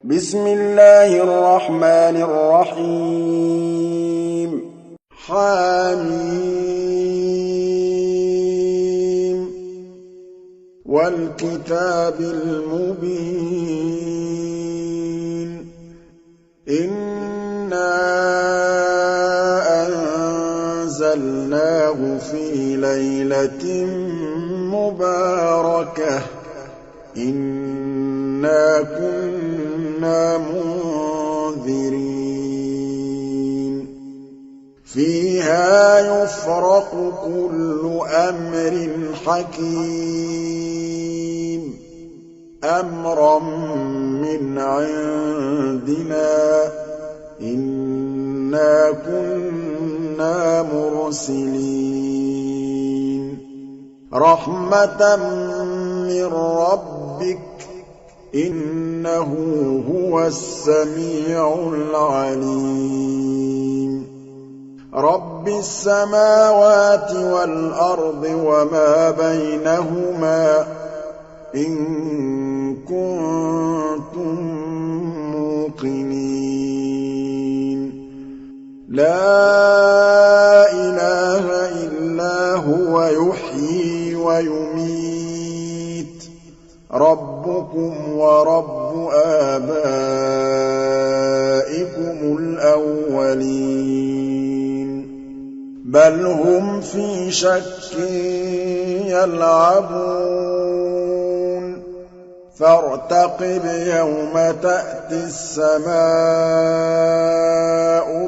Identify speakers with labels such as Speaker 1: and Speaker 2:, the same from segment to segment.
Speaker 1: بسم الله الرحمن الرحيم حم والكتاب المبين إنا أنزلناه في ليلة مباركة إنا كنا منذرين فيها يفرق كل أمر حكيم أمرا من عندنا إنا كنا مرسلين رحمة من ربك إنه هو السميع العليم رب السماوات والأرض وما بينهما إن كنتم موقنين لا إله إلا هو يحيي ويميت ربكم ورب آبائكم الأولين بل هم في شك يلعبون فارتقب يوم تأتي السماء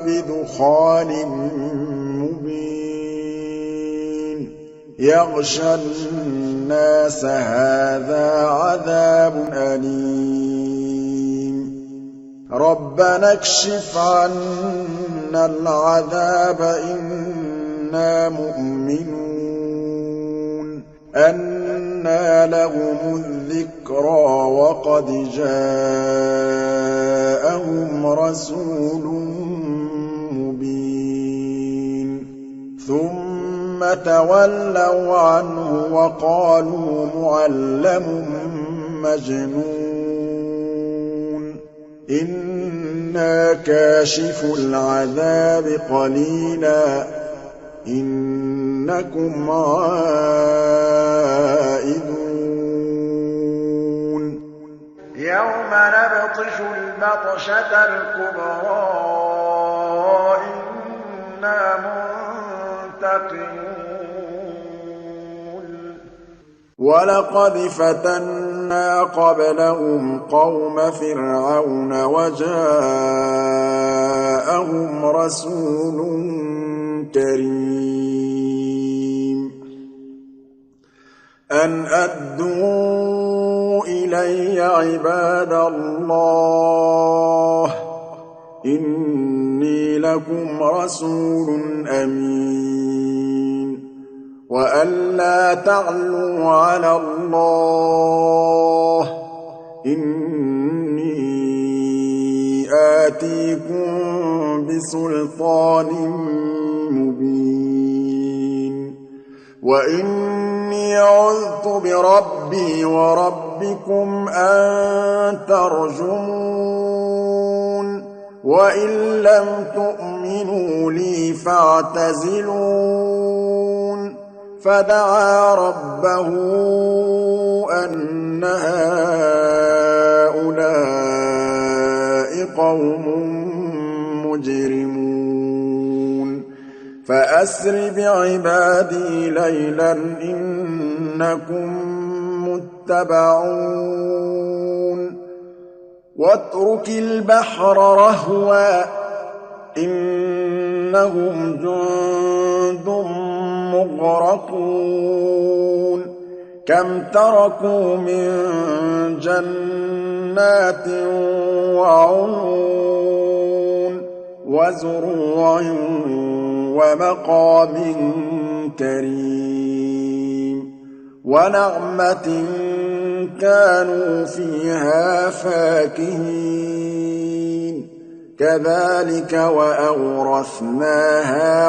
Speaker 1: بدخان مبين يغشى الناس هذا عذاب أليم ربنا اكشف عنا العذاب إنا مؤمنون أنى لهم الذكرى وقد جاءهم رسول مبين ثم تولوا عنه وقالوا معلم مجنون إنا كاشف العذاب قليلا إنكم عائدون يوم نبطش البطشة الكبرى إنا منتقمون ولقد فتنا قبلهم قوم فرعون وجاءهم رسول كريم أن أدوا إلي عباد الله إني لكم رسول أمين وأن لا تعلوا على الله إني آتيكم بسلطان مبين وإني عذت بربي وربكم أن ترجمون وإن لم تؤمنوا لي فاعتزلون فدعا ربه أن هؤلاء قوم مجرمون فأسر بعبادي ليلا إنكم متبعون واترك البحر رهوا إنهم جند مغرقون كم تركوا من جنات وعيون وزروع ومقام كريم ونعمة كانوا فيها فاكهين كذلك وأورثناها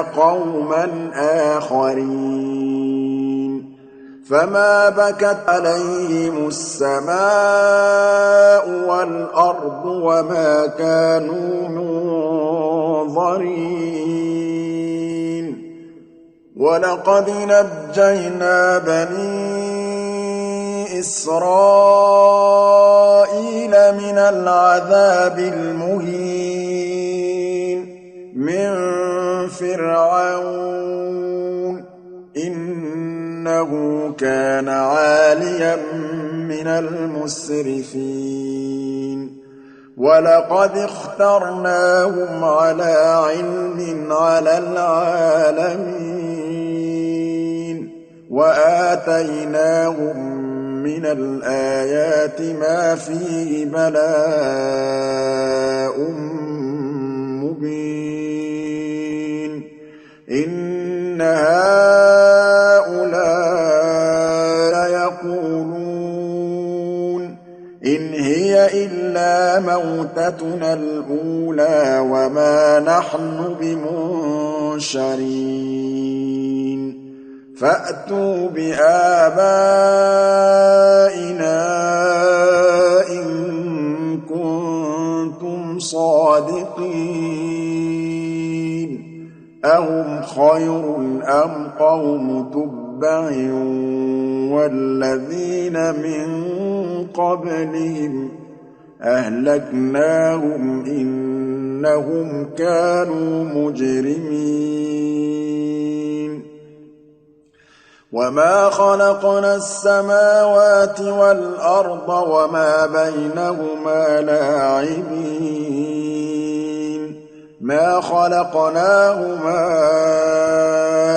Speaker 1: قوما آخرين فما بكت عليهم السماء والأرض وما كانوا منظرين ولقد نجينا بني إسرائيل من العذاب المهين من فرعون إنه كان عاليا من المسرفين ولقد اخترناهم على علم على العالمين وآتيناهم من الآيات ما فيه بلاء مبين إن هؤلاء يقولون إن هي إلا موتتنا الأولى وما نحن بمنشرين فأتوا بآبائنا إن كنتم صادقين أهم خير أم قوم تبع والذين من قبلهم أهلكناهم إنهم كانوا مجرمين وما خلقنا السماوات والأرض وما بينهما لاعبين ما خلقناهما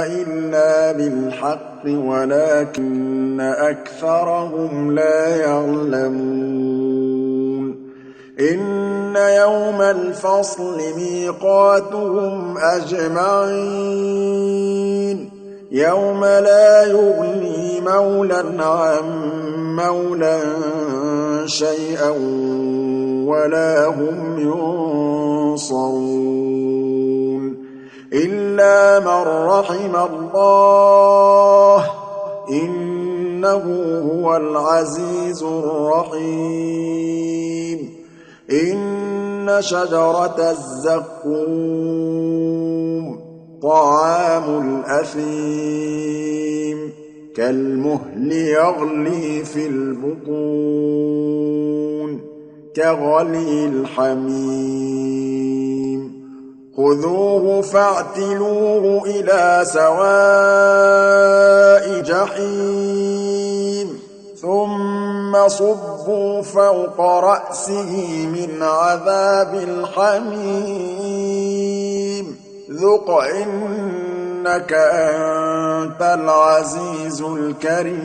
Speaker 1: إلا بالحق ولكن أكثرهم لا يعلمون إن يوم الفصل ميقاتهم أجمعين يوم لا يغني مولى عن مولى شيئا ولا هم ينصرون إلا من رحم الله إنه هو العزيز الرحيم إن شجرة الزقوم طعام الأثيم كالمهل يغلي في البطون كغلي الحميم خذوه فاعتلوه إلى سواء جحيم ثم صبوا فوق رأسه من عذاب الحميم ذق إنك أنت العزيز الكريم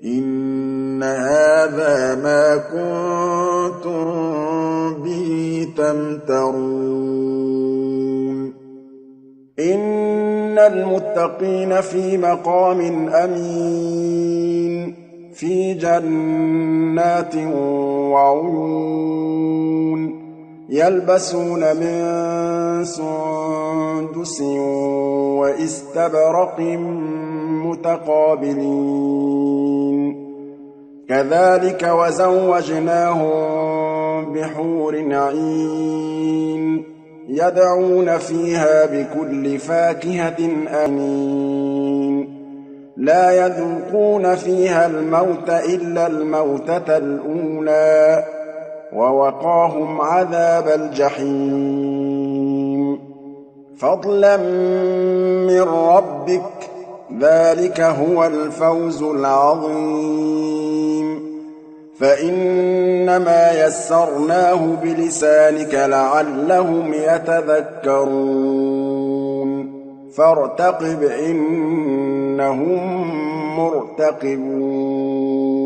Speaker 1: إن هذا ما كنتم به تمترون إن المتقين في مقام أمين في جنات وعيون يلبسون من سندس وإستبرق متقابلين كذلك وزوجناهم بحور عين يدعون فيها بكل فاكهة آمنين لا يذوقون فيها الموت إلا الموتة الأولى ووقاهم عذاب الجحيم فضلا من ربك ذلك هو الفوز العظيم فإنما يسرناه بلسانك لعلهم يتذكرون فارتقب إنهم مرتقبون